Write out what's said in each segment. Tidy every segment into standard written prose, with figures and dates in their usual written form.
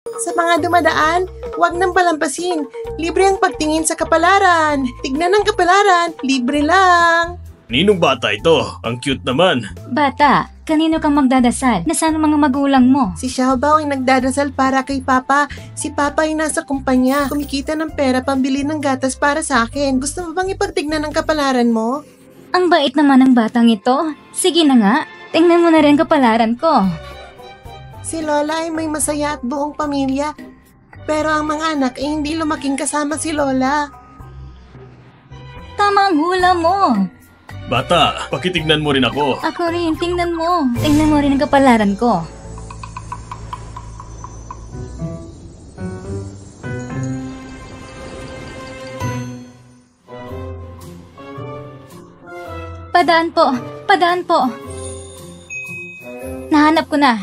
Sa mga dumadaan, huwag nang palampasin. Libre ang pagtingin sa kapalaran. Tignan ang kapalaran, libre lang. Ninong bata ito? Ang cute naman. Bata, kanino kang magdadasal? Nasaan ang mga magulang mo? Si Xiaobao ay nagdadasal para kay Papa. Si Papa ay nasa kumpanya. Kumikita ng pera pambili ng gatas para sa akin. Gusto mo bang ipagtignan ang kapalaran mo? Ang bait naman ng batang ito. Sige na nga, tingnan mo na rin kapalaran ko. Si Lola ay may masaya at buong pamilya. Pero ang mga anak ay hindi lumaking kasama si Lola. Tama ang hula mo. Bata, pakitignan mo rin ako. Ako rin, tingnan mo. Tingnan mo rin ang kapalaran ko. Padaan po, padaan po. Nahanap ko na.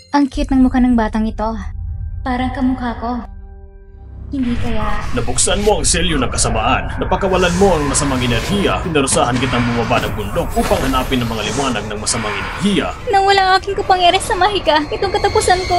Ang cute ng mukha ng batang ito. Parang kamukha ko. Hindi kaya... Nabuksan mo ang selyo ng kasamaan. Napakawalan mo ang masamang enerhiya. Pinarusahan kitang bumaba ng bundok upang hanapin ang mga liwanag ng masamang enerhiya. Nawala ang aking kapangyarihan sa mahika. Itong katapusan ko.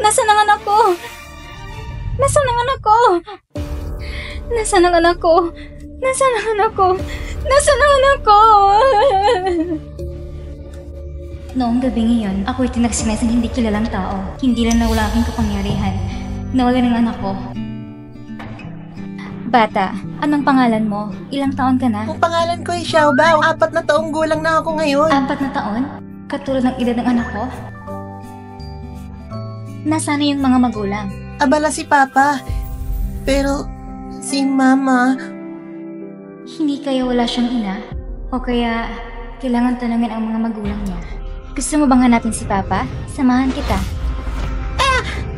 Nasaan ang anak ko? Nasaan ang anak ko? Nasaan ang anak ko? Nasaan ang anak ko? Nasaan ang anak ko? Noong gabing iyon, ako'y tinaksin na isang hindi kilalang tao. Hindi lang nawala aking kapangyarihan. Nawala ng anak ko. Bata, anong pangalan mo? Ilang taon ka na? Ang pangalan ko ay Xiaobao. 4 na taong gulang na ako ngayon. 4 na taon? Katulad ng edad ng anak ko? Nasaan na yung mga magulang? Abala si Papa. Pero si Mama... Hindi kaya wala siyang ina? O kaya kailangan tanungin ang mga magulang niya? Gusto mo bang hanapin si Papa? Samahan kita.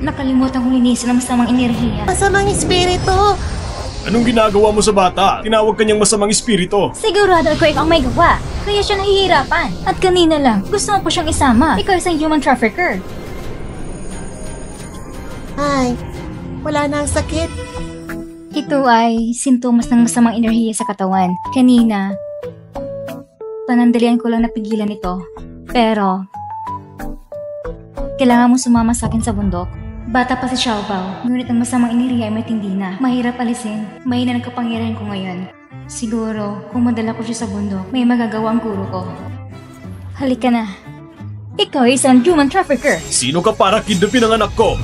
Nakalimutan kong linisin ang masamang enerhiya. Masamang espiritu! Anong ginagawa mo sa bata? Tinawag kanyang masamang espiritu. Sigurado ako ikaw ang may gawa. Kaya siya nahihirapan. At kanina lang, gusto mo po siyang isama. Ikaw isang human trafficker. Ay, wala na ang sakit. Ito ay sintomas ng masamang enerhiya sa katawan. Kanina, panandalian ko lang napigilan ito. Pero, kailangan mo sumama sa akin sa bundok. Bata pa si Xiaobao, ngunit ang masamang enerhiya ay matindi na. Mahirap alisin, mahina ng kapangyarihan ko ngayon. Siguro, kung madala ko siya sa bundok, may magagawa ang guro ko. Halika na. Ikaw ay isang human trafficker. Sino ka para kidnapin ang anak ko?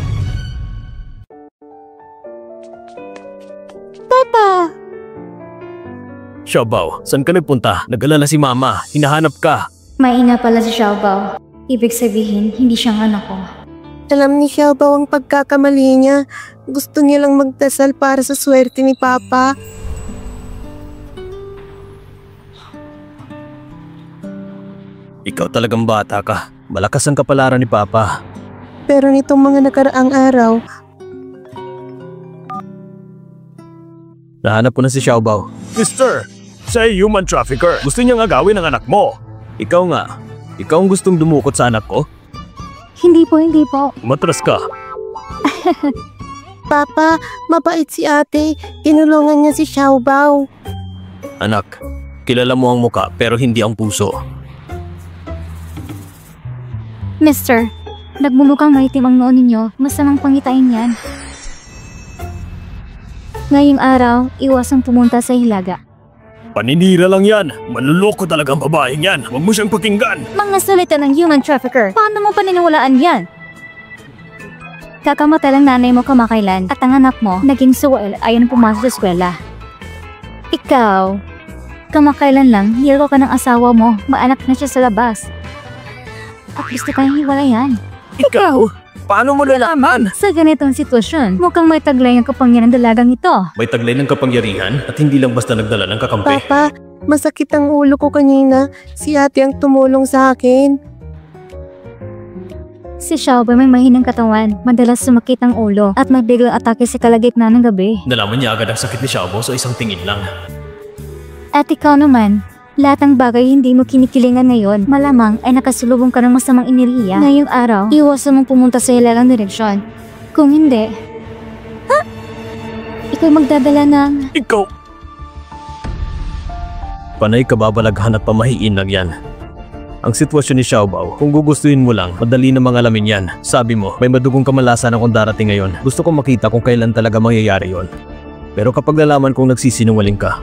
Papa! Xiaobao, saan ka nagpunta? Nag-alala si Mama. Hinahanap ka. May ina pala si Xiaobao. Ibig sabihin, hindi siyang anak ko. Alam ni Xiaobao ang pagkakamali niya. Gusto niya lang magdasal para sa swerte ni Papa. Ikaw talagang bata ka. Malakas ang kapalaran ni Papa. Pero nitong mga nakaraang araw, Nahanap ko na si Xiaobao. Mister, siya ay human trafficker. Gusto niyang agawin ang anak mo. Ikaw nga. Ikaw ang gustong dumukot sa anak ko? Hindi po. Matras ka. Papa, mabait si ate. Tinulungan niya si Xiaobao. Anak, kilala mo ang muka pero hindi ang puso. Mister, nagmumukhang maitim ang noo ninyo. Masamang pangitain yan. Ngayong araw, iwasang pumunta sa hilaga. Paninira lang yan. Manluloko talaga ang babaeng yan. Huwag mo siyang pakinggan. Mga salita ng human trafficker. Paano mo paniniwalaan yan? Kakamatay lang nanay mo kamakailan at ang anak mo, naging suwel ayon pumasok sa eskwela. Ikaw, kamakailan lang, hiro ka ng asawa mo, maanak na siya sa labas. At gusto kang hiwalayan. Ikaw? Paano mo lalaman? Sa ganitong sitwasyon, mukhang may taglay ang kapangyarihan ng dalagang ito. May taglay ng kapangyarihan at hindi lang basta nagdala ng kakampi. Papa, masakit ang ulo ko kanina. Si ate ang tumulong sa akin. Si Xiaobao may mahinang katawan, madalas sumakit ang ulo at may biglang atake sa kalagitnaan ng gabi. Nalaman niya agad ang sakit ni Xiaobao sa isang tingin lang. At ikaw naman, lahat ng bagay hindi mo kinikilingan ngayon, malamang ay nakasulubong ka ng masamang enerhiya. Ngayong araw, iwasan mong pumunta sa hilagang direksyon. Kung hindi, ikaw magdadala ng... Ikaw! Panay kababalaghan at pamahiin lang yan. Ang sitwasyon ni Xiaobao, kung gugustuhin mo lang, madali namang alamin yan. Sabi mo, may madugong kamalasan akong darating ngayon. Gusto kong makita kung kailan talaga mangyayari yon. Pero kapag nalaman kong nagsisinungaling ka,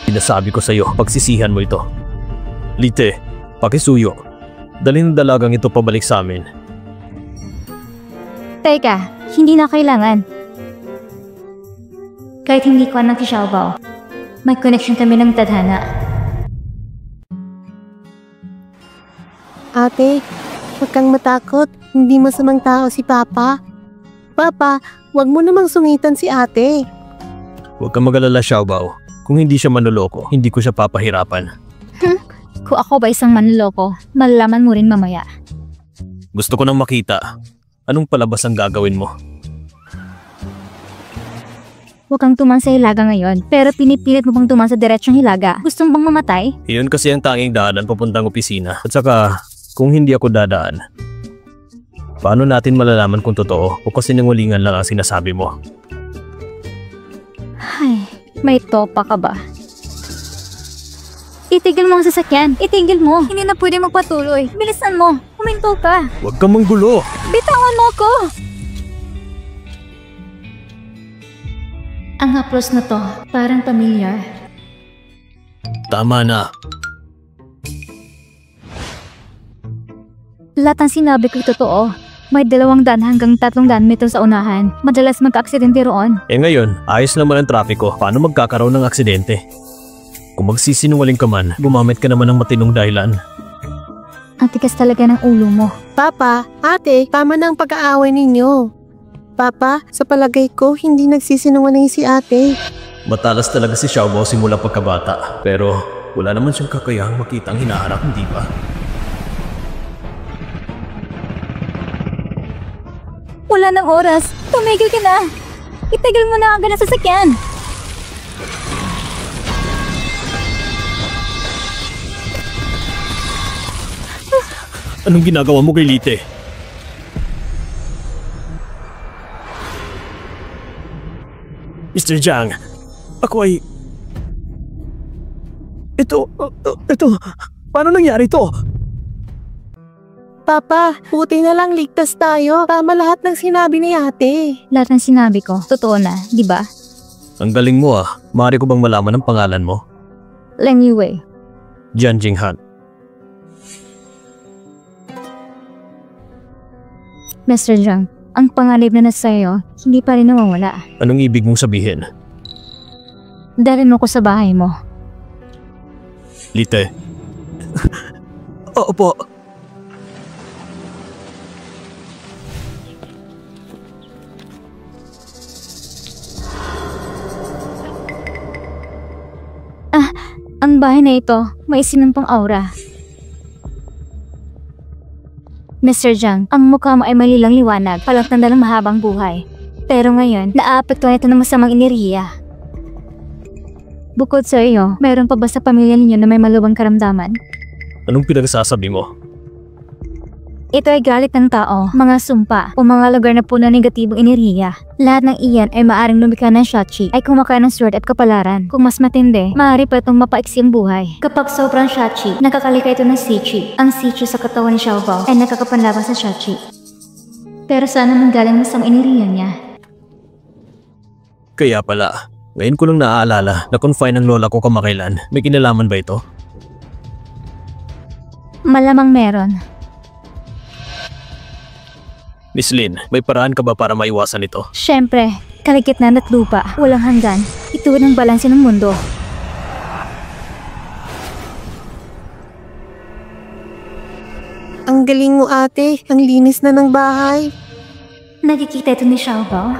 sinasabi ko sa'yo, pagsisihan mo ito. Lite, pakisuyo. Dalhin ang dalagang ito pabalik sa amin. Teka, hindi na kailangan. Kahit hindi ko anak si Xiaobao, may connection kami ng tadhana. Ate, huwag kang matakot. Hindi masamang tao si Papa. Papa, huwag mo namang sungitan si ate. Huwag kang mag-alala, Xiaobao. Kung hindi siya manloloko, hindi ko siya papahirapan. Kung ako ba isang manloloko, malalaman mo rin mamaya. Gusto ko nang makita. Anong palabas ang gagawin mo? Huwag kang tuman sa hilaga ngayon, pero pinipilit mo bang tuman sa diretsyong hilaga? Gusto mo bang mamatay? Iyon kasi ang tanging daanan papuntang opisina. At saka, kung hindi ako dadaan, paano natin malalaman kung totoo o kasinungalingan lang ang sinasabi mo? Ay, may topa ka ba? Itigil mo ang sasakyan. Itigil mo. Hindi na pwede magpatuloy. Bilisan mo. Huminto ka. Huwag kang manggulo! Bitawan mo ako! Ang haplos na to, parang pamilyar. Tama na. Lahat ng sinabi ko'y totoo. May 200 hanggang 300 metro sa unahan. Madalas magka-aksidente roon. Eh ngayon, ayos naman ang trapiko. Paano magkakaroon ng aksidente? Kung magsisinungaling ka man, gumamit ka naman ng matinong dahilan. Ang tigas talaga ng ulo mo. Papa, ate, tama na ang pag-aaway ninyo. Papa, sa palagay ko, hindi nagsisinungaling si ate. Matalas talaga si Xiaobao simula pagkabata. Pero wala naman siyang kakayahang makita ang hinaharap, hindi ba? Wala ng oras. Tumigil ka na. Itigil mo na ang ganang sasakyan. Anong ginagawa mo kay Lite? Mr. Jiang, ako ay... Ito, paano nangyari ito? Papa, buti na lang ligtas tayo. Tama lahat ng sinabi ni ate. Lahat ng sinabi ko, totoo na, di ba? Ang galing mo ah. Maaari ko bang malaman ang pangalan mo? Leng Yuwei. Jian Jinghan. Mr. Jiang, ang panganib na nasa iyo, hindi pa rin nawawala. Anong ibig mong sabihin? Dalhin mo ko sa bahay mo. Lite. Opo. Ang bahay na ito, may sinampang aura. Mr. Jiang, ang mukha mo ay malilang liwanag, palatandaan ng mahabang buhay. Pero ngayon, naaapektuhan ito ng masamang enerhiya. Bukod sa iyo, mayroon pa ba sa pamilya ninyo na may malubhang karamdaman? Anong pinagsasabi mo? Ito ay galit ng tao, mga sumpa, o mga lugar na puno ng negatibong enerhiya. Lahat ng iyan ay maaaring lumikha ng shachi, ay kumakain ng sword at kapalaran. Kung mas matindi, maaari pa itong mapaiksi ang buhay. Kapag sobrang shachi, nakakalika ito ng sichi. Ang sichi sa katawan ni Xiaobao ay nakakapanlaban sa shachi. Pero sana manggaling mo sa enerhiya niya. Kaya pala, ngayon ko lang naaalala na confine ng lola ko kamakailan. May kinalaman ba ito? Malamang meron. Miss Lin, may paraan ka ba para maiwasan ito? Siyempre, kaligitnaan at lupa, walang hanggan. Ito ang balanse ng mundo. Ang galing mo ate, ang linis na ng bahay. Nakikita ito ni Xiaobao?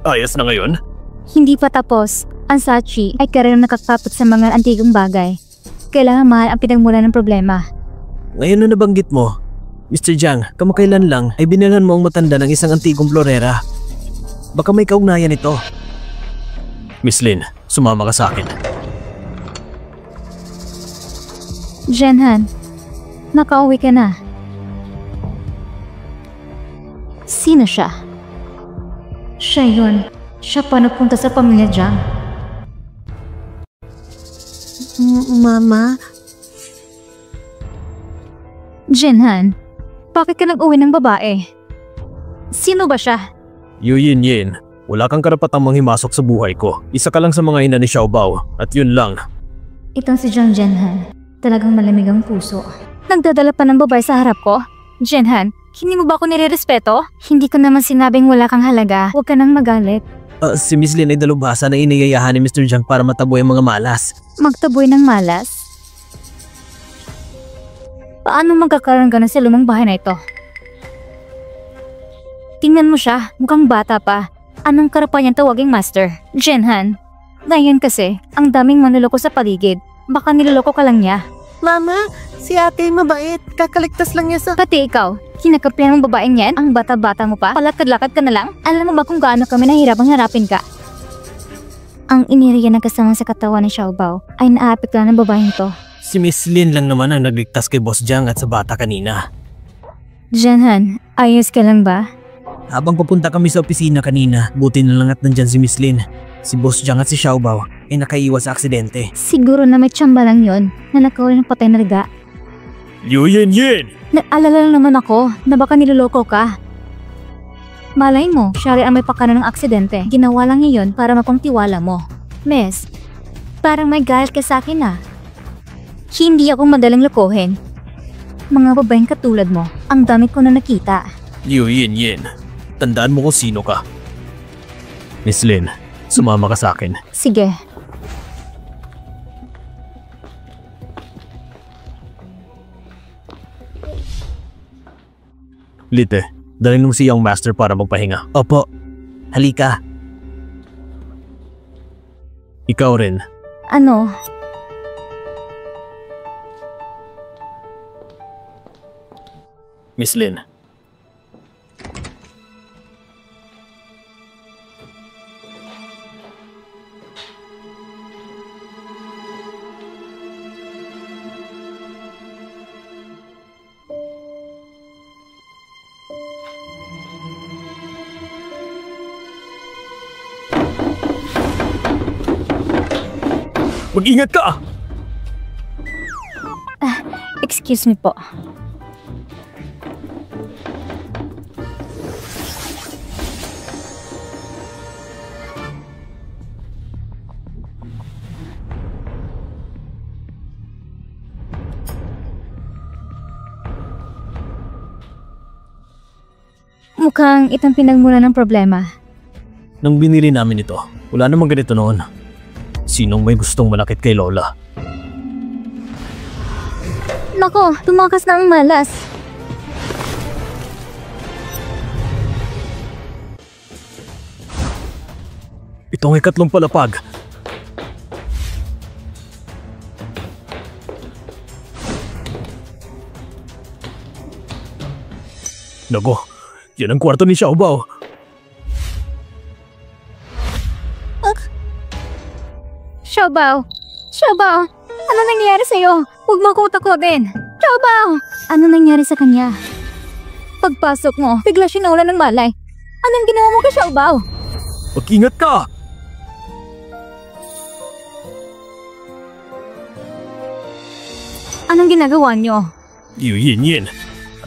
Ayos na ngayon? Hindi pa tapos. Ang Sachi ay karerang nakakapit sa mga antigong bagay. Kailangan mahal ang pinagmula ng problema. Ngayon na nabanggit mo, Mr. Jiang, kamakailan lang ay binilhan mo ang matanda ng isang antigong florera. Baka may kaugnayan ito. Miss Lin, sumama ka sa akin. Zhenhan, nakauwi ka na. Sino siya? Siya yun. Siya pa napunta sa pamilya Jiang. Mama? Zhenhan, bakit ka nag-uwi ng babae? Sino ba siya? Yu Yin, wala kang karapatang manghimasok sa buhay ko. Isa ka lang sa mga ina ni Xiaobao at yun lang. Itong si Jiang Zhenhan, talagang malamig ang puso. Nagdadala pa ng babae sa harap ko? Zhenhan, hindi mo ba ako nire-respeto? Hindi ko naman sinabing wala kang halaga. Huwag ka nang magalit. Si Miss Lin ay dalubhasa na iniyayahan ni Mr. Jiang para mataboy ang mga malas. Magtaboy ng malas? Paano magkakaroon ka na sa lumang bahay na ito? Tingnan mo siya, mukhang bata pa. Anong karapan niyang tawaging master? Zhenhan, ngayon kasi, ang daming manloloko sa paligid. Baka niloloko ka lang niya. Mama, si ate ay mabait. Kakaligtas lang niya sa... Pati ikaw, kinakapihan ng babaeng yan, ang bata-bata mo pa, palakad-lakad ka na lang. Alam mo ba kung gaano kami nahirapang harapin ka? Ang iniriya ng kasama sa katawan ni Xiaobao ay naapektuhan ng babaeng ito. Si Miss Lin lang naman ang nagligtas kay Boss Jiang at sa bata kanina. Zhenhan, ayos ka lang ba? Habang papunta kami sa opisina kanina, buti na lang at nandyan si Miss Lin. Si Boss Jiang at si Xiaobao ay nakaiwas sa aksidente. Siguro na may tsamba lang yon na nakawal ng patay na riga. Yu Yin! Naalala lang naman ako na baka niloloko ka. Malay mo, siya rin ang may pakana ng aksidente. Ginawa lang iyon para mapangtiwala mo. Miss, parang may galit ka sa akin ah. Hindi ako madaling lokohin. Mga babaeng katulad mo, ang dami ko na nakita. Yu Yin, tandaan mo kung sino ka. Miss Lin, sumama ka sa akin. Sige. Lite, dalhin mo si Young Master para magpahinga. Opo. Halika. Ikaw rin. Ano? Miss Lin. Mag-ingat ka! Excuse me po. Mukhang itong pinagmula ng problema. Nang binili namin ito, wala namang ganito noon. Sinong may gustong malakit kay Lola? Nako, tumakas na ang malas. Ito ang ikatlong palapag. Nago, yan ang kwarto ni Xiaobao. Xiaobao! Xiaobao! Ano nangyari sa'yo? Huwag mo akong takutin! Xiaobao! Ano nangyari sa kanya? Pagpasok mo, bigla siya nawalan ng malay. Anong ginawa mo kay Xiaobao? Mag-ingat ka! Anong ginagawa niyo? Yu Yin,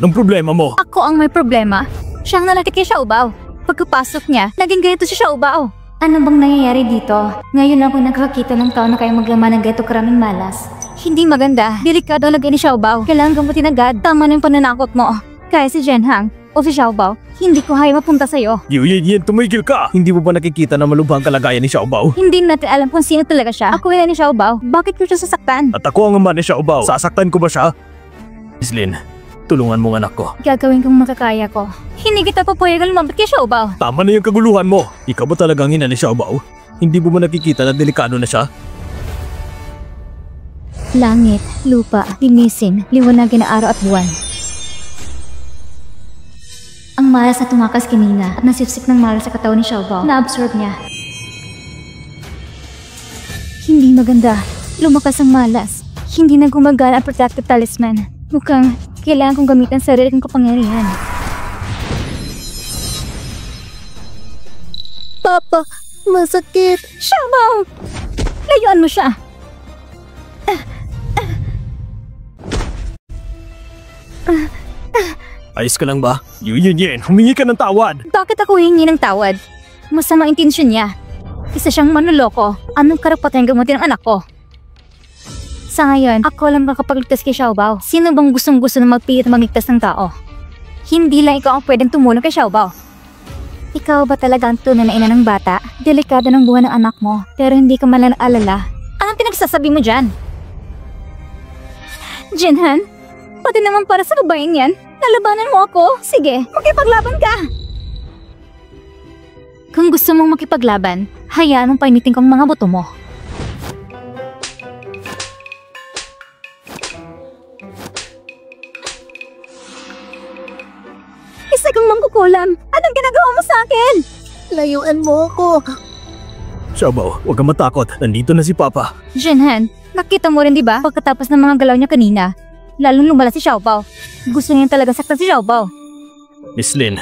anong problema mo? Ako ang may problema. Siya ang nalaki kay Xiaobao. Pagkapasok niya, naging ganito si Xiaobao. Ano bang nangyayari dito? Ngayon ako nakakita ng tao na kaya maglaman ng gato karaming malas. Hindi maganda. Delikado ang lagay ni Xiaobao. Kailangan gamutin agad. Tama na yung pananakot mo. Kaya si Zhenhan o si Xiaobao, hindi ko kaya mapunta sa'yo. Yu Yin, tumigil ka! Hindi mo ba nakikita na malubhang kalagayan ni Xiaobao? Hindi natin alam kung sino talaga siya. Ako ina ni Xiaobao. Bakit ko siya sasaktan? At ako ang ama ni Xiaobao. Sasaktan ko ba siya? Miss Lin, Tulungan mo ang anak ko. Gagawin kong makakaya ko. Hindi kita papayagan lumapit kay Xiaobao. Tama na yung kaguluhan mo. Ikaw ba talagang ina ni Xiaobao? Hindi mo ba nakikita na delikado na siya? Langit, lupa, linisin, liwanagin na araw at buwan. Ang malas na tumakas kanina at nasipsip ng malas sa katawan ni Xiaobao, na-absorb niya. Hindi maganda. Lumakas ang malas. Hindi na gumagana ang protective talisman. Mukhang kailangan kong gamitin ang sarili kong kapangyarihan. Papa, masakit. Xiaobao! Layuan mo siya! Ayos ka lang ba? Yun, humingi ka ng tawad. Bakit ako hihingi ng tawad? Masamang intensyon niya. Isa siyang manloloko. Anong karapatan gamutin ang anak ko? Sa ngayon, ako lang makapagligtas kay Xiaobao. Sino bang gustong-gusto na magpilit na magligtas ng tao? Hindi lang ikaw ang pwedeng tumulong kay Xiaobao. Ikaw ba talaga ang tunay na ina ng bata? Delikado ng buhay ng anak mo, pero hindi ka man lang alala. Anong pinagsasabi mo dyan? Jinhan, pati naman para sa kabayan yan, nalabanan mo ako. Sige, makipaglaban ka! Kung gusto mong makipaglaban, hayaan mong painitin kong mga buto mo. Isa kang mangkukulam! Anong ginagawa mo sa akin? Layuan mo ako. Xiaobao, huwag kang matakot. Nandito na si Papa. Jinhan, nakita mo rin diba pagkatapos ng mga galaw niya kanina? Lalong lumala si Xiaobao. Gusto niya talaga saktan si Xiaobao. Miss Lin,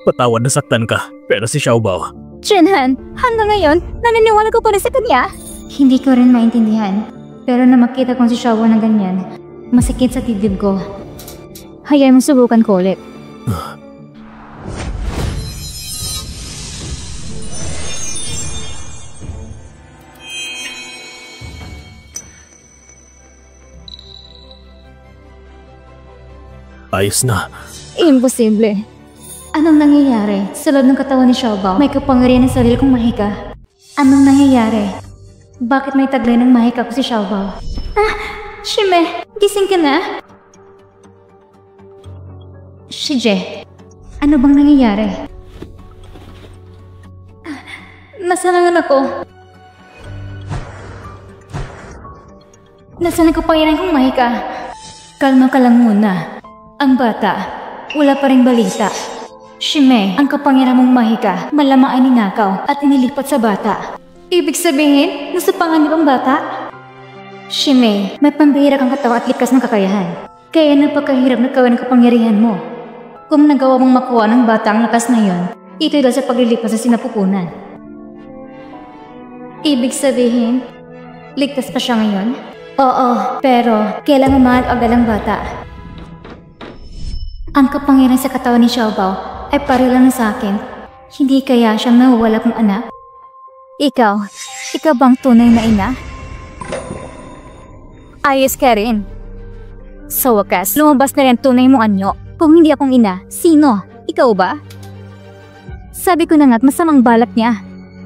patawad na saktan ka. Pero si Xiaobao. Jinhan, hanggang ngayon, naniniwala ko pa rin sa kanya. Hindi ko rin maintindihan. Pero na makita kong si Xiaobao na ganyan, masakit sa dibdib ko. Hayaan mong subukan ko ulit. Ayos na. Imposible. Anong nangyayari sa loob ng katawan ni Xiaobao? May kapangyarihan ng sarili kong mahika. Anong nangyayari? Bakit may taglay ng mahika ko si Xiaobao? Shime, gising ka na? Shije, ano bang nangyayari? Nasalangan ako. Nasaan ang kapangyarihan kong mahika? Kalma ka lang muna. Ang bata, wala pa ring balita. Shime, ang kapangyarihan mong mahika, malamang ay ninakaw at inilipat sa bata. Ibig sabihin, nasa panganib ang bata? Shime, may pambihira kang katawa at likas ng kakayahan. Kaya napakahirap na gawin ang kapangyarihan mo. Kung nagawa mong makuha ng bata ang lakas na yon, ito'y dahil sa paglilipas sa sinapupunan. Ibig sabihin, ligtas pa siya ngayon? Oo, pero kailangan mahal-agal ang bata. Ang kapangyarihan sa katawan ni Xiaobao ay pareho lang sa akin. Hindi kaya siyang nawawala kong anak? Ikaw bang tunay na ina? Ayos ka rin. Sa wakas, lumabas na rin tunay mong anyo. Kung hindi akong ina, sino? Ikaw ba? Sabi ko na nga't masamang balak niya.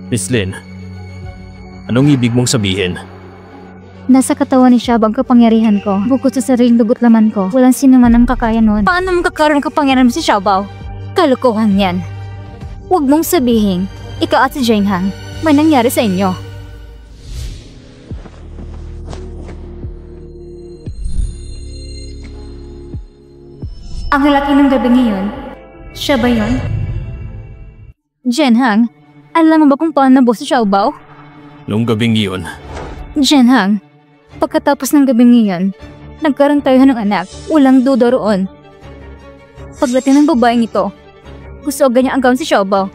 Miss Lin, anong ibig mong sabihin? Nasa katawan ni Xiaobao ang kapangyarihan ko. Bukod sa sariling dugot laman ko, walang sino man ang kakaya nun. Paano mo kakaroon ng kapangyarihan mo si Xiaobao? Kalokohan yan. Huwag mong sabihin, ikaw at si Jinhan, may nangyari sa inyo. Ang lalaki ng gabi ngayon, siya ba yun? Jinhan, alam mo ba kung paano nabuo si Xiaobao? Noong gabing iyon, Jinhan, pagkatapos ng gabi ngayon, nagkaroon tayo ng anak, walang duda roon. Pagdating ng babaeng ito, gusto agad niya agawin si Xiaobao.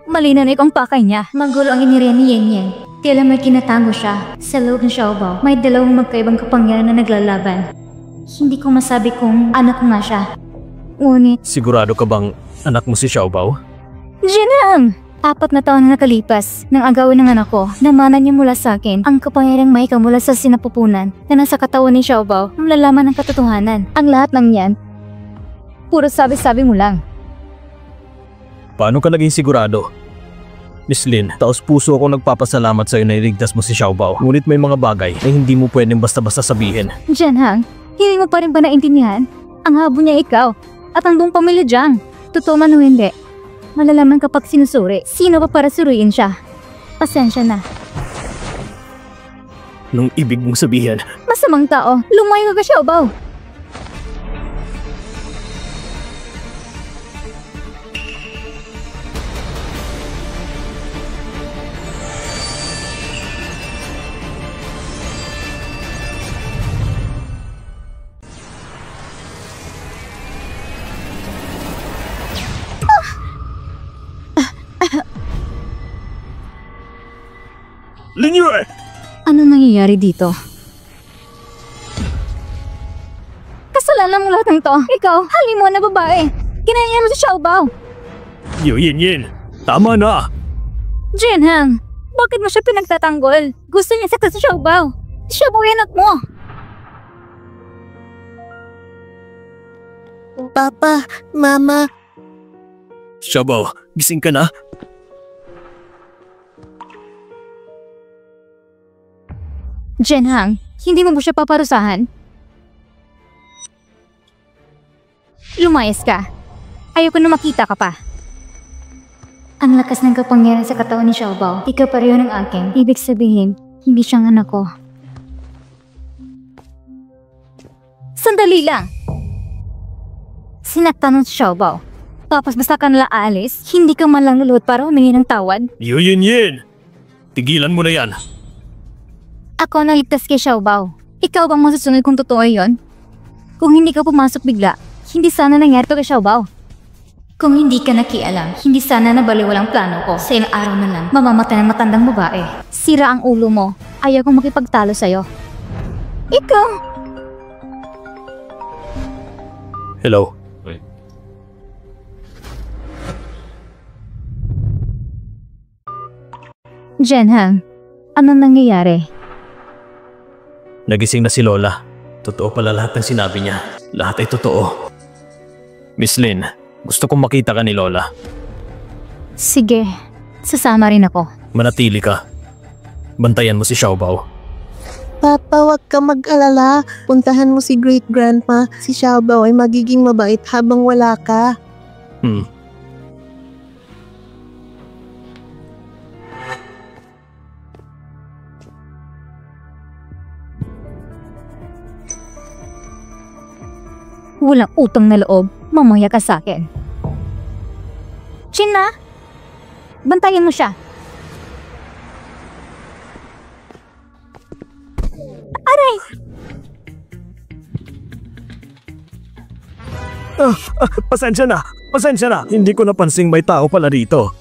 Malinaw na ikaw ang pakay niya. Magulo ang iniriyan ni Yen Yen. Tila may kinatago siya. Sa loob ng Xiaobao, may dalawang magkaibang kapangyarihan na naglalaban. Hindi ko masabi kung anak ko nga siya. Ngunit, sigurado ka bang anak mo si Xiaobao? Jinhan! 4 na taon na nakalipas nang agawin ng anak ko, namanan niya mula sa akin ang kapangyarihang mahika mula sa sinapupunan na nasa katawan ni Xiaobao nang lalaman ng katotohanan. Ang lahat ng yan, puro sabi-sabi mo lang. Paano ka naging sigurado? Miss Lin, taos puso akong nagpapasalamat sa iyo na iligtas mo si Xiaobao. Ngunit may mga bagay na hindi mo pwedeng basta-basta sabihin. Jinhan, hindi mo pa rin ba naintindihan? Ang habo niya ikaw at ang buong pamilya dyan. Totoo man o hindi, malalaman kapag sinusuri. Sino pa para suriin siya? Pasensya na. Anong ibig mong sabihin? Masamang tao, lumayo ka Xiaobao. Linyue! Ano nangyayari dito? Kasalanan mo lahat ng to. Ikaw, halimo na babae. Kinaya mo si Xiaobao. Yu Yin, tama na! Jinhang, bakit mo siya pinagtatanggol? Gusto niya sakta si Xiaobao. Siya po yung anak mo. Papa, Mama, Xiaobao, gising ka na? Jinhang, hindi mo ba siya paparusahan? Lumayas ka. Ayoko na makita ka pa. Ang lakas ng kapangyarihan sa katawan ni Xiaobao. Ikaw pareho ng akin. Ibig sabihin, hindi siyang anak ko. Sandali lang! Sinaktan ng Xiaobao. Tapos basta ka nalang aalis, hindi ka man lang luluhod para humingi ng tawad. Yu Yin! Tigilan mo na yan! Ako ang naligtas kay Xiaobao. Ikaw bang masusunod kung totoo yon? Kung hindi ka pumasok bigla, hindi sana nangyari to kay Xiaobao. Kung hindi ka nakialam, hindi sana nabaliwalang plano ko. Sa ilang araw na lang, mamamatay ng matandang babae. Sira ang ulo mo. Ayaw kong makipagtalo sa'yo. Ikaw! Hello? Jinhang, anong nangyayari? Nagising na si Lola. Totoo pala lahat ng sinabi niya. Lahat ay totoo. Miss Lin, gusto kong makita ka ni Lola. Sige, sasama rin ako. Manatili ka. Bantayan mo si Xiaobao. Papa, wag ka mag-alala. Puntahan mo si great-grandma. Si Xiaobao ay magiging mabait habang wala ka. Walang utang na loob, mamaya ka sa'kin. China, bantayan mo siya. Aray! Pasensya na! Pasensya na! Hindi ko napansing may tao pala dito.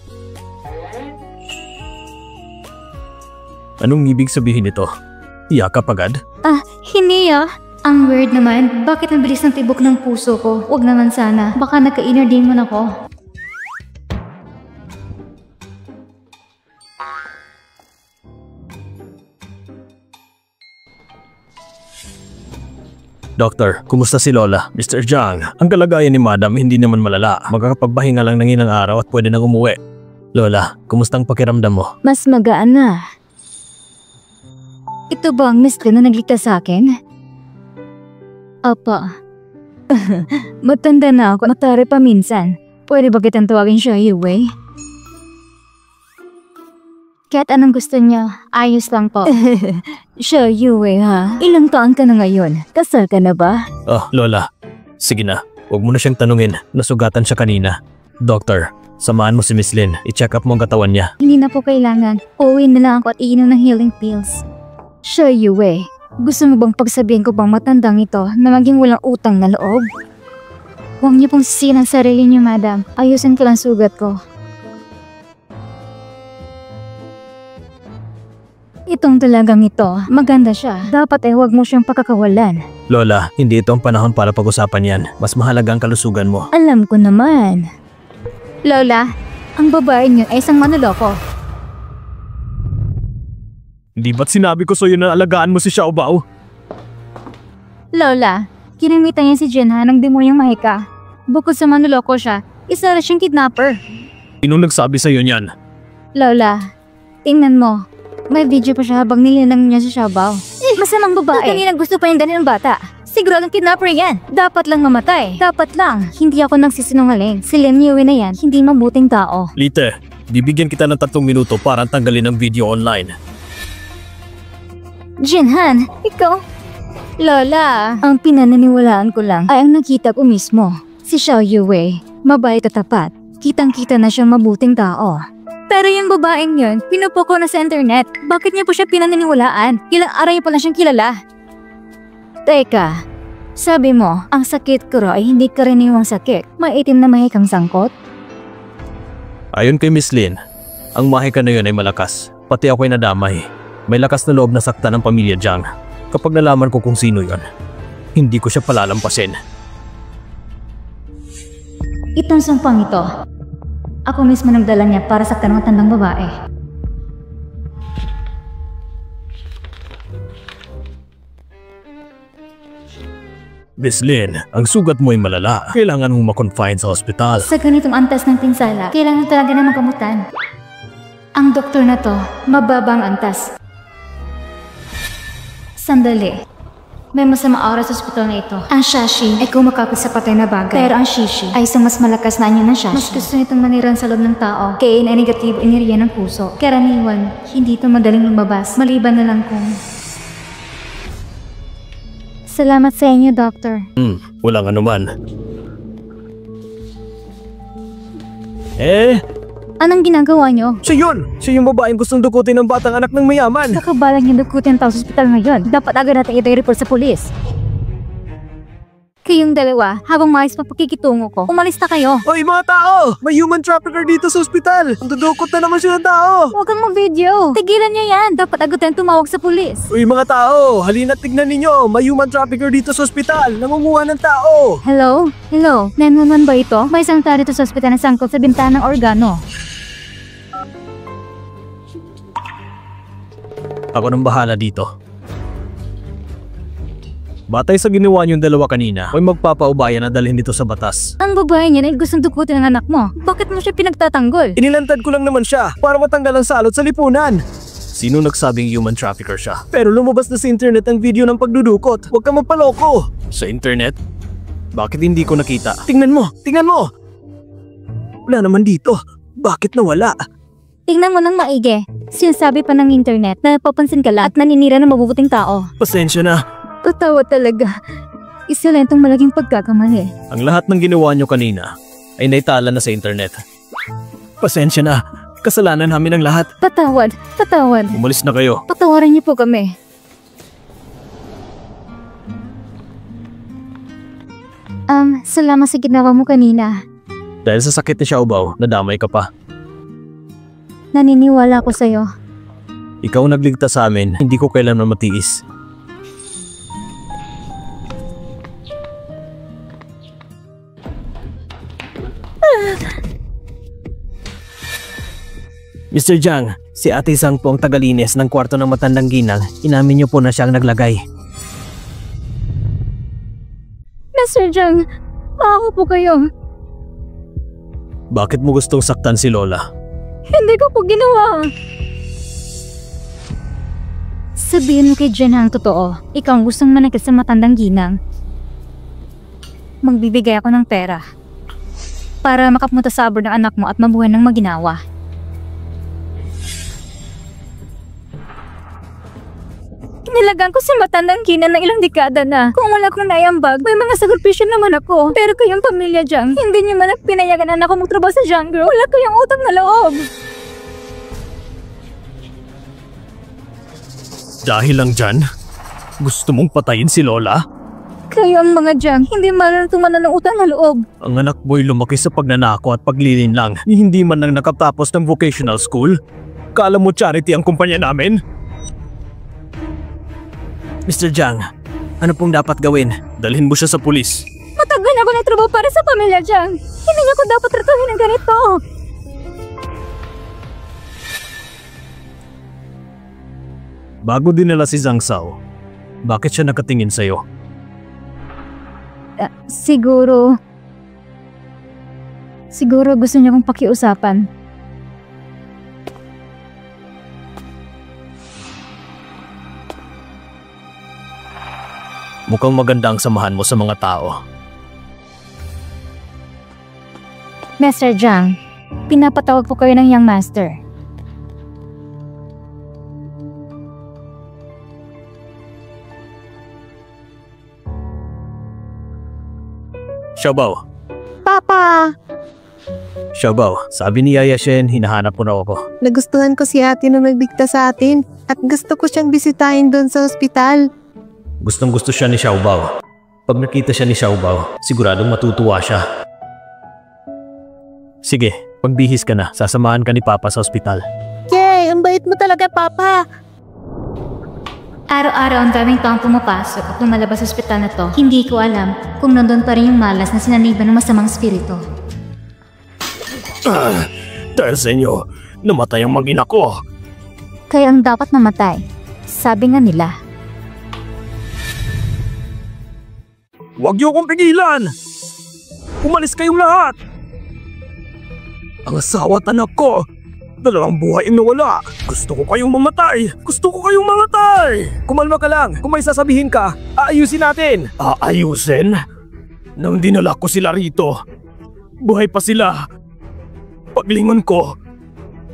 Anong ibig sabihin nito? Yakap agad? Hindi ah. Ang weird naman, bakit ang bilis ng tibok ng puso ko? Huwag naman sana, baka nagka-inner demon ako. Doktor, kumusta si Lola? Mr. Zhang, ang kalagayan ni Madam hindi naman malala. Magkakapagpahinga lang ng ilang araw at pwede nang umuwi. Lola, kumusta ang pakiramdam mo? Mas magaan na. Ito ba ang Miss Lin na nagligtas sa akin? Apa. Matanda na ako, matari pa minsan. Pwede ba kitang tawagin siya, Yue? Kahit anong gusto niya, ayos lang po. Siya, Yue ha? Ilang taon ka na ngayon? Kasal ka na ba? Lola, sige na. Huwag mo na siyang tanungin. Nasugatan siya kanina. Doktor, samahan mo si Miss Lin. I-check up mo ang katawan niya. Hindi na po kailangan. Uwi na lang ako at iinom ng healing pills. Siya, Yue. Gusto mo bang pagsabihin ko bang matandang ito na maging walang utang na loob? Huwag niyo pong sisihin ang sarili niyo, madam. Ayusin ko lang sugat ko. Itong talagang ito, maganda siya. Dapat ay huwag mo siyang pakakawalan. Lola, hindi ito ang panahon para pag-usapan yan. Mas mahalaga ang kalusugan mo. Alam ko naman. Lola, ang babae niyo ay isang manloloko. Di ba't sinabi ko sa'yo na alagaan mo si Xiaobao? Lola, kinamitan niya si Jinha ng demonyong mahika. Bukod sa manloloko siya, isa rin siyang kidnapper. Sinong nagsabi sa'yo niyan? Lola, tingnan mo. May video pa siya habang nilinang niya si Xiaobao. Masamang babae. Kanina gusto pa yung dali ng bata. Siguradong kidnapper yan. Dapat lang mamatay. Dapat lang. Hindi ako nagsisinungaling. Si Lim Yue na yan, hindi mabuting tao. Lite, bibigyan kita ng 3 minuto para tanggalin ang video online. Jinhan, ikaw? Lola, ang pinaniniwalaan ko lang ay ang nakita ko mismo. Si Xiao Yue, mabait at tapat. Kitang-kita na siyang mabuting tao. Pero yung babaeng yun, pinupoko na sa internet. Bakit niya po siya pinaniniwalaan? Ilang araw niya pala siyang kilala. Teka, sabi mo, ang sakit ko raw ay hindi karaniwang sakit. Maitim na mahikang sangkot? Ayon kay Miss Lin, ang mahika na yun ay malakas. Pati ako'y nadamay. May lakas na loob na sakta ng pamilya Jiang. Kapag nalaman ko kung sino yon, hindi ko siya palalampasin. Itong sumpang ito, ako mismo nagdala niya para saktan ng matandang babae. Miss Lin, ang sugat mo ay malala. Kailangan mong ma-confine sa ospital. Sa ganitong antas ng pinsala, kailangan talaga na magamutan. Ang doktor na to, mababang antas. Sandali. May masama aura sa ospital na ito. Ang Shashi ay kumakapit sa patay na bagay. Pero ang Shishi ay isang mas malakas na anyo ng Shashi. Mas gusto nitong maniran sa loob ng tao. Kaya ay negatibo enerhiya ng puso. Karaniwan, hindi ito madaling lumabas. Maliban na lang kung... Salamat sa inyo, Doctor. Walang anuman. Anong ginagawa niyo? Siya yun! Siya yung babaeng gustong dukutin ng batang anak ng mayaman! Kakabalang yung dukutin ang tao sa ospital ngayon. Dapat agad natin ito i-report sa pulis. Kayong dalawa, habang maayos pa pakikitungo ko, umalis na kayo. Hoy mga tao! May human trafficker dito sa ospital! Ang dudukot na naman siya ng tao! Huwag kang mag-video. Tigilan niyo yan. Dapat agad tayong tumawag sa pulis. Uy mga tao! Halina tignan ninyo! May human trafficker dito sa ospital! Nangunguha ng tao! Hello? Hello? 911 ba ito? May isang tao dito sa ospital na sangkot sa bintana ng organo. Ako nang bahala dito. Batay sa ginawa niyong dalawa kanina, may magpapaubaya na dalhin dito sa batas. Ang babae niya ay gustong dukutin ang anak mo. Bakit mo siya pinagtatanggol? Inilantad ko lang naman siya para matanggal ang salot sa lipunan. Sino nagsabing human trafficker siya? Pero lumabas na sa internet ang video ng pagdudukot. Huwag kang magpaloko. Sa internet? Bakit hindi ko nakita? Tingnan mo! Tingnan mo! Wala naman dito. Bakit nawala? Tingnan mo ng maigi. Sinasabi pa ng internet na napapansin ka lang at naninira ng mabubuting tao. Pasensya na. Tatawa talaga. Isa lang itong malaking pagkakamali. Ang lahat ng ginawa niyo kanina ay naitala na sa internet. Pasensya na. Kasalanan namin ang lahat. Patawad. Patawad. Umalis na kayo. Patawarin niyo po kami. Salamat sa ginawa mo kanina. Dahil sa sakit ni Xiaobao, nadamay ka pa. Naniniwala ko sa'yo. Ikaw nagligtas sa amin, hindi ko kailanman matiis. Mr. Jiang, si Ate Zhang po ang tagalinis ng kwarto ng matandang ginang. Inamin niyo po na siya ang naglagay. Mr. Jiang, ako po kayo. Bakit mo gustong saktan si Lola? Hindi ko po ginawa. Sabihin mo kay Jenna ang totoo. Ikaw ang gustong manakit sa matandang ginang. Magbibigay ako ng pera para makapunta sa abroad ng anak mo at mabuhay ng maginawa. Nilagan ko sa matandang ginang ng ilang dekada na. Kung wala kong naiambag, may mga sakripisyo naman ako. Pero kayong pamilya Jiang, hindi niyo man pinayagan na ako magtrabaho sa Jiang Group. Wala kayong utang na loob. Dahil lang dyan, gusto mong patayin si Lola? Kayo ang mga Jiang, hindi man tumanan ng utang na loob. Ang anak mo'y lumaki sa pagnanako at paglilin lang. Hindi man lang nakatapos ng vocational school. Kala mo charity ang kumpanya namin? Mr. Jiang, ano pong dapat gawin? Dalhin mo siya sa pulis. Matagal ako nagtrabaho para sa pamilya Jiang. Hindi niyo ko dapat tratuhin ng ganito. Bago dinala si Zhang Sao, bakit siya nakatingin sa'yo? Siguro gusto niya kong pakiusapan. Mukhang maganda ang samahan mo sa mga tao. Master Jiang, pinapatawag po kayo ng Young Master. Xiaobao. Papa! Xiaobao, sabi ni Yaya Shen, hinahanap mo na ako. Nagustuhan ko si ate na nagligtas sa atin at gusto ko siyang bisitahin doon sa ospital. Gustong gusto siya ni Xiaobao. Pag nakita siya ni Xiaobao, siguradong matutuwa siya. Sige, pagbihis ka na, sasamahan ka ni Papa sa ospital. Yay! Ang bait mo talaga, Papa! Araw-araw ang daming taong pumapasok at lumalabas sa ospital na to. Hindi ko alam kung nandun pa rin yung malas na sinaniban ng masamang spirito. Dahil sa inyo, namatay ang mag-ina ko. Kaya ang dapat mamatay, sabi nga nila. Huwag niyo akong pigilan! Umalis kayong lahat! Ang asawa at anak ko, dalawang buhay ang nawala. Gusto ko kayong mamatay! Gusto ko kayong mamatay! Kumalma ka lang. Kung may sasabihin ka, aayusin natin. Aayusin? Nang dinala ko sila rito, buhay pa sila. Paglingon ko,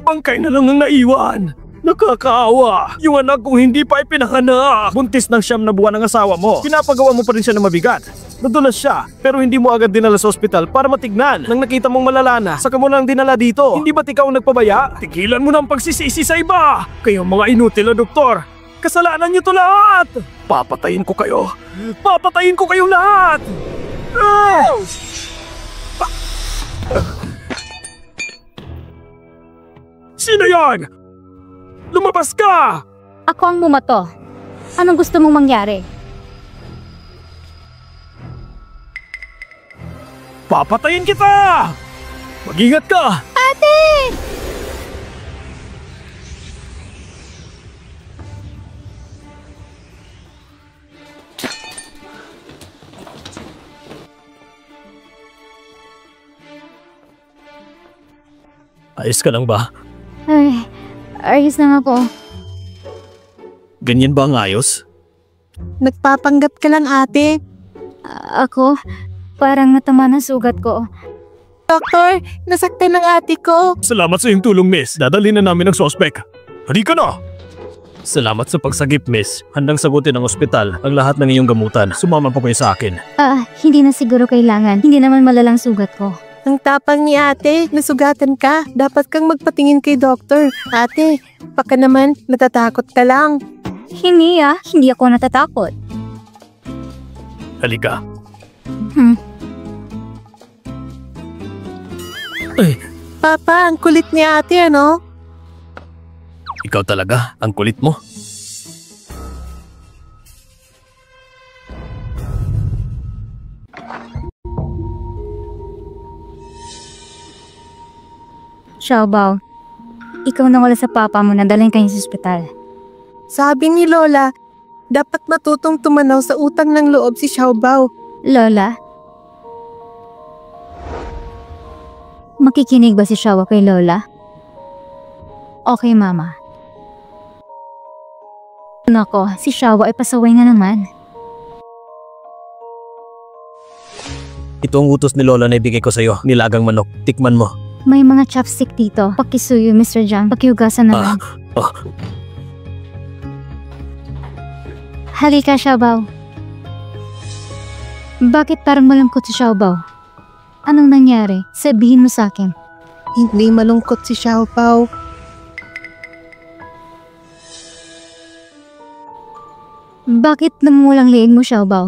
bangkay na lang ang naiwan. Nakakaawa. Yung anak kong hindi pa ipinahanak. Buntis ng 9 na buwan ng asawa mo. Pinapagawa mo pa rin siya ng mabigat. Nadulas siya, pero hindi mo agad dinala sa ospital para matignan. Nang nakita mong malala na, saka mo lang dinala dito. Hindi ba't ikaw ang nagpabaya? Tigilan mo na ang pagsisisi sa iba. Kayong mga inutil na doktor. Kasalanan niyo to lahat. Papatayin ko kayo. Papatayin ko kayong lahat. Sino yan? Lumabas ka! Ako ang bumato. Anong gusto mong mangyari? Papatayin kita! Mag-ingat ka! Ate! Ayos ka lang ba? Ay, ayos na ako. Ganyan ba ang ayos? Nagpapanggap ka lang, ate. Ako, parang natama ng sugat ko. Doktor, nasaktan ng ate ko. Salamat sa iyong tulong, miss. Dadalhin na namin ang suspect. Halika na! Salamat sa pagsagip, miss. Handang sagutin ng ospital ang lahat ng iyong gamutan. Sumama pa kayo sa akin. Hindi na siguro kailangan. Hindi naman malalang sugat ko. Ang tapang ni ate, nasugatan ka. Dapat kang magpatingin kay doktor. Ate, baka naman natatakot ka lang. Hindi hindi ako natatakot. Halika. Papa, ang kulit ni ate, ano? Ikaw talaga, ang kulit mo. Xiaobao, ikaw nang wala sa papa mo na dalhin kayo sa ospital. Sabi ni Lola, dapat matutong tumanaw sa utang ng loob si Xiaobao. Lola? Makikinig ba si Xiaobao kay Lola? Okay, Mama. Nako, si Xiaobao ay pasaway nga naman. Ito ang utos ni Lola na ibigay ko sa'yo. Nilagang manok. Tikman mo. May mga chopstick dito. Pakisuyo, Mr. Jiang. Pakihugasan naman. Halika, Xiaobao. Bakit parang malungkot si Xiaobao? Anong nangyari? Sabihin mo sa akin. Hindi malungkot si Xiaobao. Bakit namumulang leeg mo, Xiaobao?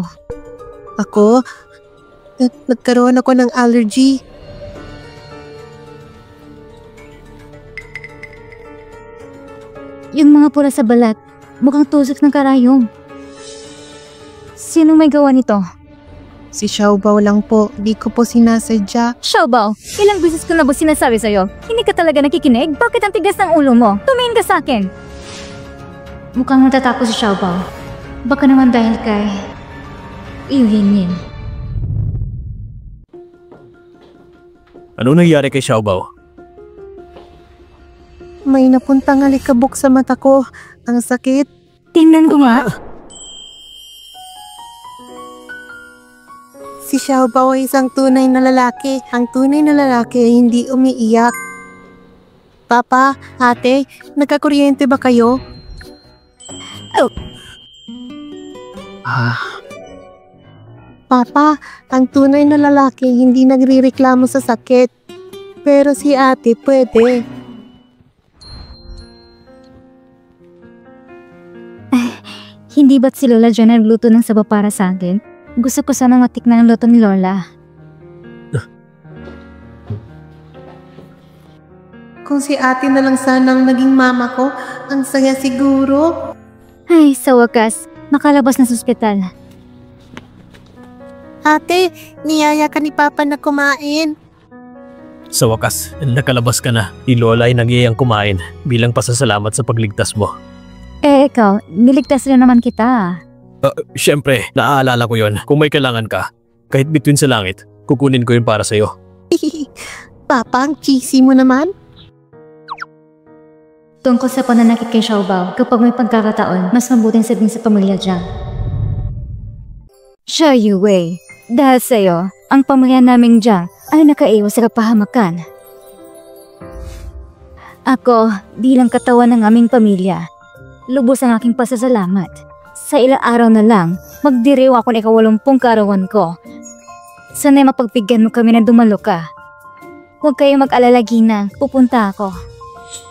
Ako? Nagkaroon ako ng allergy. Yung mga pula sa balat, mukhang tusok ng karayom. Sino may gawa nito? Si Xiaobao lang po. Di ko po sinasadya. Xiaobao, ilang beses ko na ba sinasabi sa'yo? Hindi ka talaga nakikinig? Bakit ang tigas ng ulo mo? Tumingin ka sa akin! Mukhang natatakot si Xiaobao. Baka naman dahil kay... Iyuhin. Ano nangyari kay Xiaobao? May napuntang alikabok sa mata ko. Ang sakit. Tingnan ko nga. Si Xiaobao ay isang tunay na lalaki. Ang tunay na lalaki ay hindi umiiyak. Papa, ate, nagkakuryente ba kayo? Papa, ang tunay na lalaki hindi nagrireklamo sa sakit. Pero si ate pwede. Hindi ba't si Lola Jen nagluto ng saba para sa akin? Gusto ko sana matikman ang luto ni Lola. Kung si ate na lang sanang naging mama ko, ang saya siguro. Ay, sa wakas, nakalabas na sa ospital. Ate, niyaya ka ni Papa na kumain. Sa wakas, nakalabas ka na. Si Lola ay nagyayang kumain bilang pasasalamat sa pagligtas mo. Ikaw, niligtas rin naman kita. Siyempre, naaalala ko yon. Kung may kailangan ka, kahit bituin sa langit, kukunin ko yun para sa'yo. Papa, ang cheesy mo naman. Tungkol sa pananakit kay Xiaobao, kapag may pagkakataon, mas mabuting sabihin sa pamilya Jiang. Xia Yuwei, dahil sa'yo, ang pamilya naming Jiang ay nakaiwas sa kapahamakan. Ako, bilang katawan ng aming pamilya, lubos ang aking pasasalamat. Sa ilang araw na lang, magdiriw ako ng 80 kaarawan ko. Sana'y mapagbigyan mo kami na dumalo ka. Huwag kayong mag-alala, Gina, pupunta ako.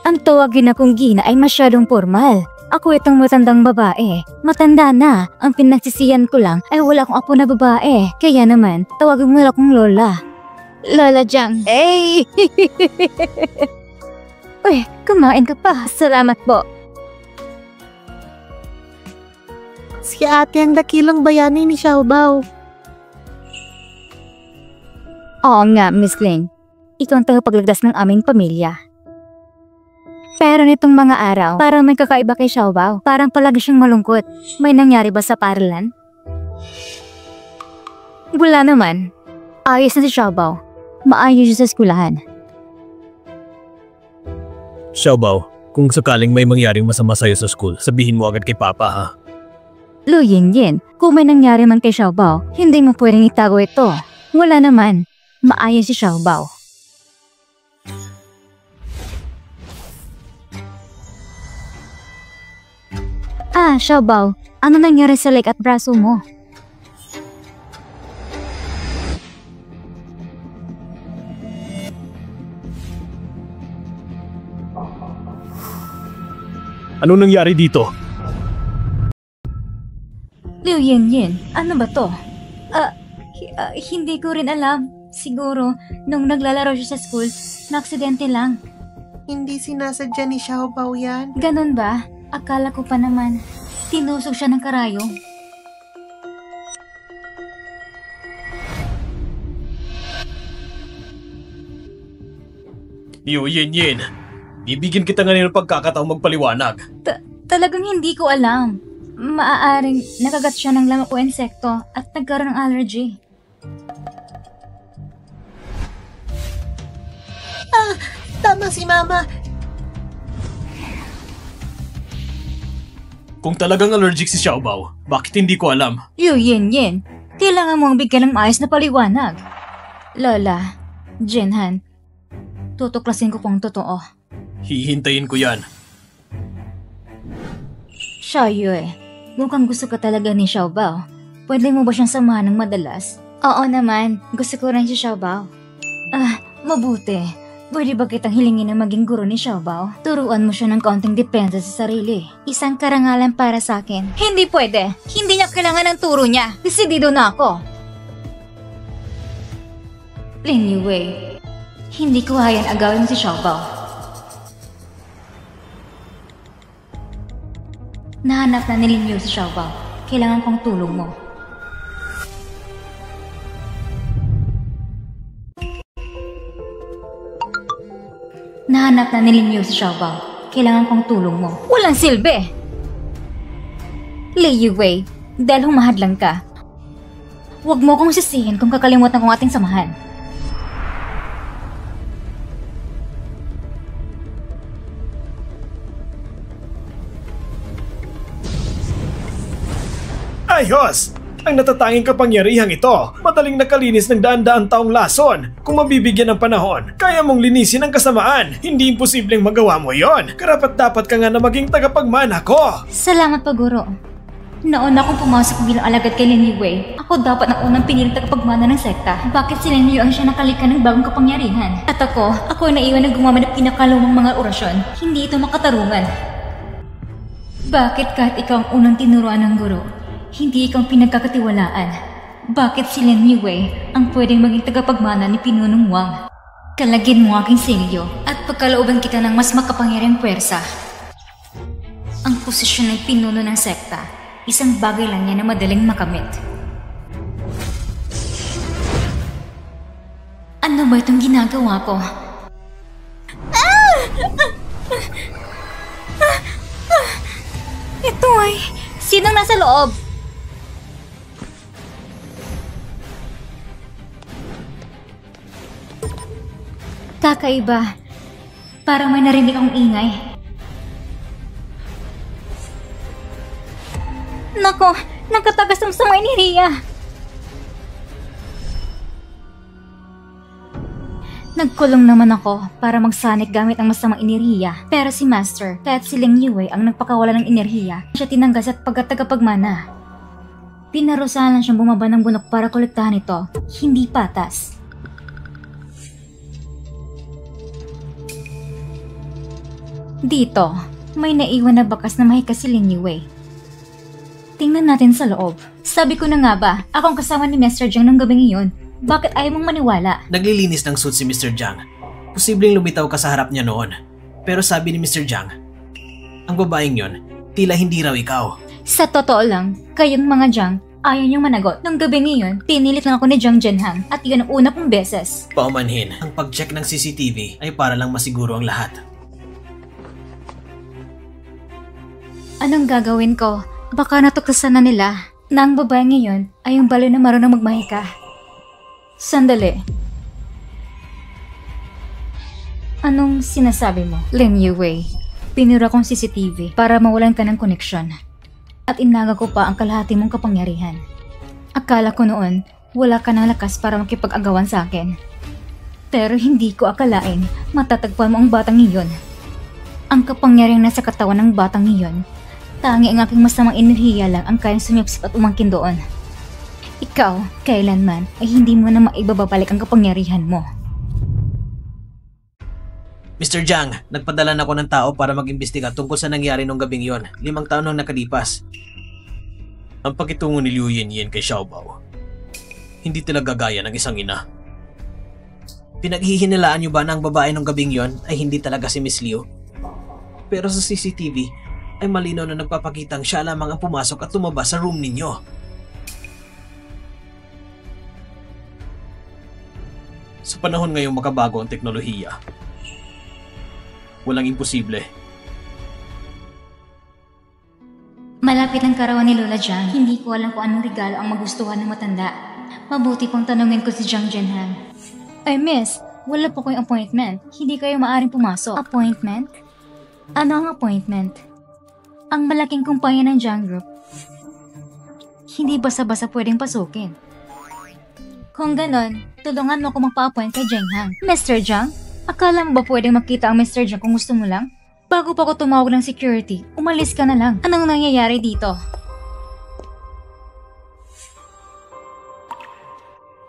Ang tawagin akong Gina ay masyadong formal. Ako itong matandang babae. Matanda na. Ang pinagsisiyan ko lang ay wala akong apo na babae. Kaya naman, tawagin mo lang akong Lola. Lola Jiang. Hey! Uy, kumain ka pa. Salamat po. Si ate ang dakilang bayani ni Xiaobao. Oo nga, Miss Ling. Ikaw ang tagapagligtas ng aming pamilya. Pero nitong mga araw, parang may kakaiba kay Xiaobao. Parang palagi siyang malungkot. May nangyari ba sa paaralan? Wala naman. Ayos na si Xiaobao. Maayos siya sa eskwelahan. Xiaobao, kung sakaling may mangyaring masama sa'yo sa school, sabihin mo agad kay Papa, ha? Lu Yinyin, kung may nangyari man kay Xiaobao, hindi mo pwedeng itago ito. Wala naman. Maayos si Xiaobao. Xiaobao, ano nangyari sa leg at braso mo? Ano nangyari dito? Liu Yinyin, ano ba to? Hindi ko rin alam. Siguro, nung naglalaro siya sa school, na-aksidente lang. Hindi sinasadya ni Xiaobao yan. Ganun ba? Akala ko pa naman. Tinusok siya ng karayong. Liu Yinyin, bibigyan kita ngayon ng pagkakataong magpaliwanag. Talagang hindi ko alam. Maaaring nakagat siya ng lamok o insekto at nagkaroon ng allergy. Tama si Mama. Kung talagang allergic si Xiaobao, bakit hindi ko alam? Liu Yinyin, kailangan mong bigyan ng maayos na paliwanag. Lola, Jinhan, tutuklasin ko pong totoo. Hihintayin ko yan. Xiaoyue, mukhang gusto ka talaga ni Xiaobao. Pwede mo ba siyang samahan ng madalas? Oo naman, gusto ko rin si Xiaobao. Mabuti. Pwede ba kitang hilingin na maging guro ni Xiaobao? Turuan mo siya ng kaunting depensa sa sarili. Isang karangalan para sa akin. Hindi pwede. Hindi niya kailangan ng turo niya. Desidido na ako. Lin Yuwei, hindi ko hayan agawin si Xiaobao. Nahanap na ni Lin Yu si Xiaobao. Kailangan kong tulong mo. Nahanap na ni Lin Yu si Xiaobao. Kailangan kong tulong mo. Walang silbi! Li Yuwei, dahil humahadlang ka, huwag mo kong sisihin kung kakalimutan kong ating samahan. Ayos! Ang natatanging kapangyarihang ito, madaling nakalinis ng daan-daan taong lason. Kung mabibigyan ng panahon, kaya mong linisin ang kasamaan. Hindi imposibleng magawa mo yon. Karapat-dapat ka nga na maging tagapagmana ko. Salamat pa, Guro. Nauna akong pumasok bilang alagad kay Lin Yue. Ako dapat ang unang piniling tagapagmana ng sekta. Bakit si Lin Yue ang siya nakalika ng bagong kapangyarihan? At ako ay naiwan na gumamit ng pinakalumang mga orasyon. Hindi ito makatarungan. Bakit kahit ikaw ang unang tinuruan ng guro, hindi ikaw ang pinagkakatiwalaan? Bakit si Lin Yue ang pwedeng maging tagapagmana ni Pinunong Wang? Kalagyan mo aking selyo at pagkalooban kita ng mas makapangyarihang puwersa. Ang posisyon ng pinuno ng sekta, isang bagay lang yan na madaling makamit. Ano ba itong ginagawa ko? Ito ay... Sinong nasa loob? Kakaiba. Parang may narinig akong ingay. Nako, nagkatagas ang sama ni Ria. Nagkulong naman ako para magsanik gamit ang masamang enerhiya. Pero si Master, kahit si Lin Yue ang nagpakawala ng enerhiya, siya tinanggas at pagkatagapagmana. Pinarusahan lang siyang bumaba ng bunok para kolektahan ito, hindi patas. Dito, may naiwan na bakas na mahikas si Lin Yue. Tingnan natin sa loob. Sabi ko na nga ba, akong kasama ni Mr. Jiang ng gabing iyon. Bakit ayaw mong maniwala? Naglilinis ng suit si Mr. Jiang. Posibleng lumitaw ka sa harap niya noon. Pero sabi ni Mr. Jiang, ang babaeng yon, tila hindi raw ikaw. Sa totoo lang, kayong mga Jiang, ayaw niyong managot. Nung gabing iyon, pinilit lang ako ni Jiang Zhenhang at iyon ang una kong beses. Paumanhin, ang pag-check ng CCTV ay para lang masiguro ang lahat. Anong gagawin ko? Baka natuktasan na nila na ang babae ngayon ay yung balo na marunong magmahika. Sandali. Anong sinasabi mo? Lin Yue, pinura kong CCTV para mawalan ka ng koneksyon. At inaga ko pa ang kalahati mong kapangyarihan. Akala ko noon, wala ka ng lakas para makipag-agawan sa akin. Pero hindi ko akalain, matatagpuan mo ang batang iyon. Ang kapangyarihan nasa katawan ng batang iyon, tangi ang aking masamang enerhiya lang ang kayang sumipsip at umangkin doon. Ikaw, kailanman, ay hindi mo na maibababalik ang kapangyarihan mo. Mr. Jiang, nagpadala na ako ng tao para mag-imbestiga tungkol sa nangyari nung gabing yon. 5 taon nang nakalipas. Ang pakitungo ni Liu Yanyan kay Xiaobao, hindi talaga gaya ng isang ina. Pinaghihinalaan niyo ba na ang babae nung gabing yon ay hindi talaga si Miss Liu? Pero sa CCTV, ay malinaw na nagpapakitang siya lamang ang pumasok at tumabas sa room ninyo. Sa panahon ngayong makabago ang teknolohiya, walang imposible. Malapit ang karawan ni Lola Jiang. Hindi ko alam kung anong regalo ang magustuhan ng matanda. Mabuti pong tanungin ko si Jiang Zhenhang. Ay miss, wala po kayong appointment. Hindi kayo maaaring pumasok. Appointment? Ano ang appointment? Ang malaking kumpanya ng Jiang Group, hindi basta-basta pwedeng pasukin. Kung ganon, tulungan mo ako magpa-appoint kay Zhenhang. Mr. Jiang, akala mo ba pwedeng makita ang Mr. Jiang kung gusto mo lang? Bago pa ako tumawag ng security, umalis ka na lang. Anong nangyayari dito?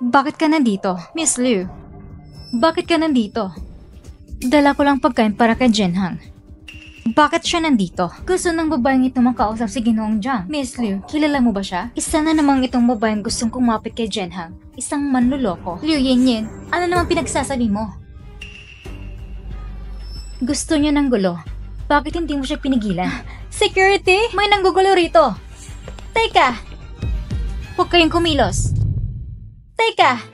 Bakit ka nandito? Miss Liu, bakit ka nandito? Dala ko lang pagkain para kay Zhenhang. Bakit siya nandito? Gusto ng babaeng ito makausap si Ginoong Jiang. Miss Liu, kilala mo ba siya? Isa na namang itong babaeng gustong kumapit kay Zhenhang. Isang manluloko. Liu Yanyan, ano naman pinagsasabi mo? Gusto niya ng gulo. Bakit hindi mo siya pinigilan? Security? May nanggugulo rito. Teka! Huwag kayong kumilos. Teka!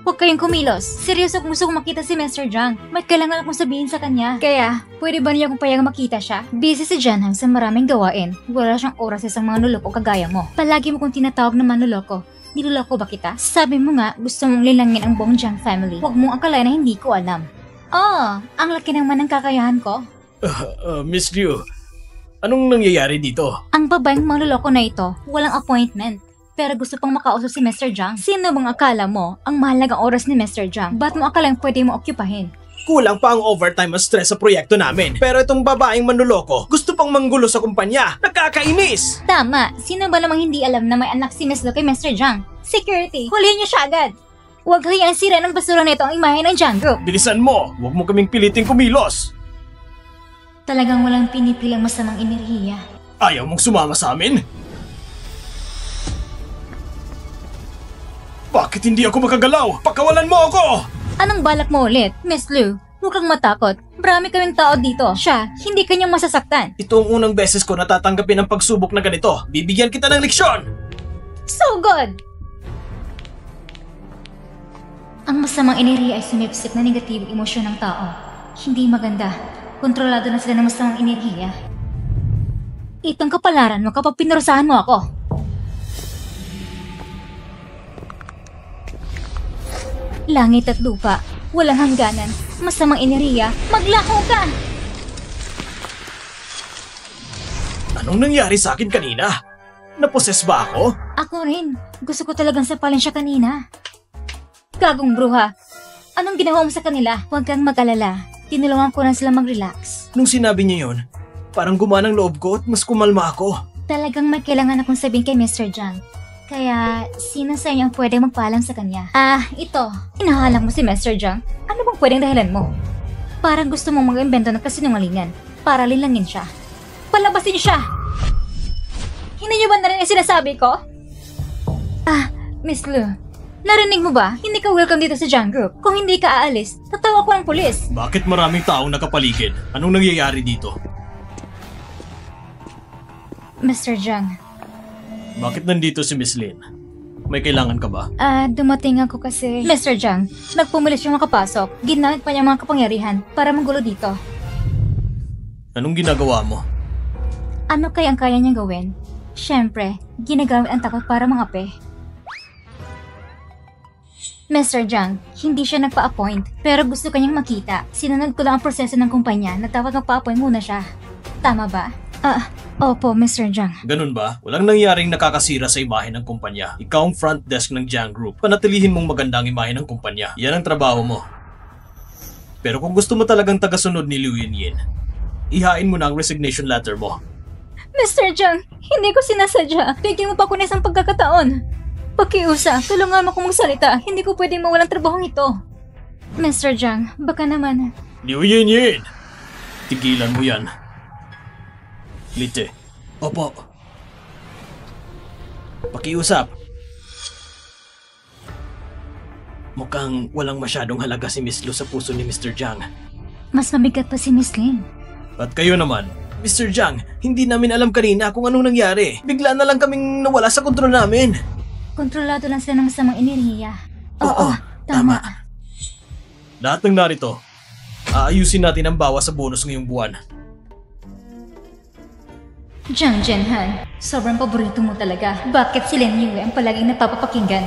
Huwag kayong kumilos. Seryoso kung gusto kong makita si Mr. Jiang. May kailangan akong sabihin sa kanya. Kaya, pwede ba niya akong payagang makita siya? Busy si Zhenhang sa maraming gawain. Wala siyang oras sa isang manluloko kagaya mo. Palagi mo kong tinatawag na manluloko. Niloloko ba kita? Sabi mo nga, gusto mong lilangin ang buong Jiang family. Huwag mong akalain na hindi ko alam. Oh, ang laki naman ng kakayahan ko. Miss Liu, anong nangyayari dito? Ang babaeng manluloko na ito, walang appointment. pero gusto pang makausap si Mr. Jiang. Sino bang akala mo ang mahalagang oras ni Mr. Jiang? Ba't mo akalang pwede mo okyupahin? Kulang pa ang overtime at stress sa proyekto namin. Pero itong babaeng manluloko, gusto pang manggulo sa kumpanya. Nakakainis! Tama, sino ba namang hindi alam na may anak si Miss Lu kay Mr. Jiang? Security, huliin niyo siya agad! Huwag hayaan sira ng basura nito ang imahe ng Jiang Group. Bilisan mo! Huwag mo kaming piliting kumilos! Talagang walang pinipilang masamang enerhiya. Ayaw mong sumama sa amin? Bakit hindi ako makagalaw? Pakawalan mo ako! Anong balak mo ulit, Miss Lu? Huwag kang matakot. Marami kaming tao dito. Siya, hindi kanyang masasaktan. Ito ang unang beses ko natatanggapin ang pagsubok na ganito. Bibigyan kita ng leksyon! So good! Ang masamang enerhiya ay sumipsip na negatibong emosyon ng tao. Hindi maganda. Kontrolado na sila ng masamang enerhiya. Itong kapalaran mo kapag pinurusahan mo ako. Langit at lupa, walang hangganan, masamang enerhiya, maglaho ka! Anong nangyari sa akin kanina? Naposes ba ako? Ako rin, gusto ko talagang sapalin siya kanina. Gagong bruha, anong ginawa mo sa kanila? Huwag kang mag-alala, tinulungan ko na sila mag-relax. Nung sinabi niya yon, parang gumanang loob ko at mas kumalma ako. Talagang may kailangan akong sabihin kay Mr. Jiang. Kaya, sino sa inyo ang pwede magpaalam sa kanya? Ito. Hinahalang mo si Mr. Jiang? Ano bang pwedeng dahilan mo? Parang gusto mong mag-imbento ng kasinungalingan para linlangin siya. Palabasin siya! Hindi niyo ba narinig ang sinasabi ko? Miss Lu, narinig mo ba? Hindi ka welcome dito sa Jiang Group. Kung hindi ka aalis, tatawa ko ng pulis. Bakit maraming taong nakapaligid? Anong nangyayari dito? Mr. Jiang, Bakit nandito si Miss Lin? May kailangan ka ba? dumating ako kasi... Mr. Jiang, nagpumilis yung makapasok. Ginamit pa niya mga kapangyarihan para manggulo dito. Anong ginagawa mo? Ano kaya ang kaya niyang gawin? Siyempre, ginagamit ang takot para mangapi. Mr. Jiang, hindi siya nagpa-appoint, pero gusto kanyang makita. Sinunod ko lang ang proseso ng kumpanya na dapat magpa-appoint muna siya. Tama ba? Opo, Mr. Jiang. Ganun ba? Walang nangyaring nakakasira sa imahe ng kumpanya. Ikaw ang front desk ng Jiang Group. Panatilihin mong magandang imahe ng kumpanya. Yan ang trabaho mo. Pero kung gusto mo talagang tagasunod ni Liu Yinyin, ihain mo na ang resignation letter mo. Mr. Jiang, hindi ko sinasadya. Bigyan mo pa ko ng isang pagkakataon. Pakiusap, tulungan mo kong magsalita. Hindi ko pwedeng mawalang trabahong ito. Mr. Jiang, baka naman... Liu Yinyin! Tigilan mo yan. Lite. Opo. Pakiusap. Mukhang walang masyadong halaga si Miss Lu sa puso ni Mr. Jiang. Mas mabigat pa si Miss Lin. At kayo naman, Mr. Jiang, hindi namin alam kanina kung anong nangyari. Bigla na lang kaming nawala sa kontrol namin. Kontrolado lang sila ng masamang enerhiya. Oo, tama. Lahat ng narito, aayusin natin ang bawas sa bonus ngayong buwan. Jiang Zhenhan, sobrang paborito mo talaga. Bakit si Lin Yue ang palaging napapapakinggan?